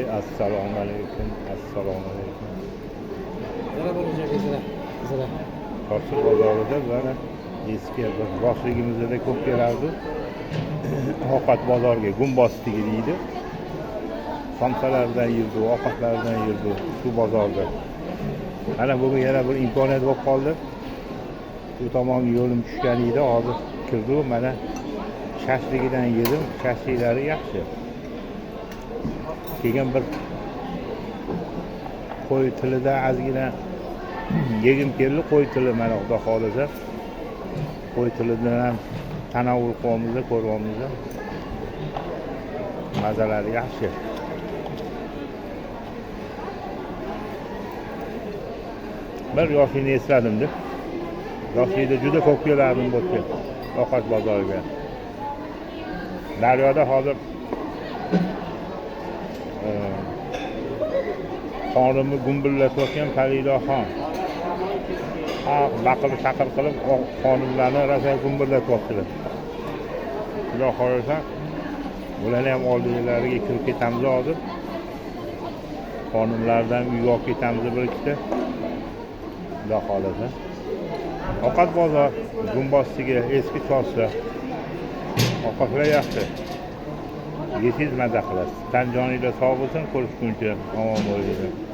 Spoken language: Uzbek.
Assalomu alaykum. Assalomu alaykum. Yana bo'lajak qizlar. Chorsu bozorida mana eski bir boshligimizda ko'p kelardi. Ovqat bozorga Gumbostiga deydi. Somsalardan yurdi, ovqatlardan yurdi shu bozorda. Mana bugun yana bir imkoniyat bo'lib qoldi. Bu tomonga yo'lim tushgan edi, hozir kirdim. Mana shashligidan yedim. Shashliklari yaxshi. Keyin bir qo'y tilida ozgina yegim keldi. Qo'y tili mana xudo xolisa qo'y tilidan ham tanovul qilamiz, ko'ramiz. Mazalari yaxshi. Bir yoshini esladim-da. Yoshlikda juda ko'p kelardim bu yerga, ovqat bozoriga. Daryoda hozir xonimni gumbullatayotgan Faridaxon. Baqirib chaqir qilib xonimlarni rosa gumbullatyaptilar. Xudo xolisa ularni ham oldilariga kirib ketamiz hozir. Xonimlardan uyga olib ketamiz bir ikkita. Xudo xolisa. Ovqat bozor Gumbostiga eski Chorsu. Ovqatlar yaxshi. Yesiz maza qilasiz. Tan joningiz sog' bo'lsin, ko'rishguncha omon bo'linglar.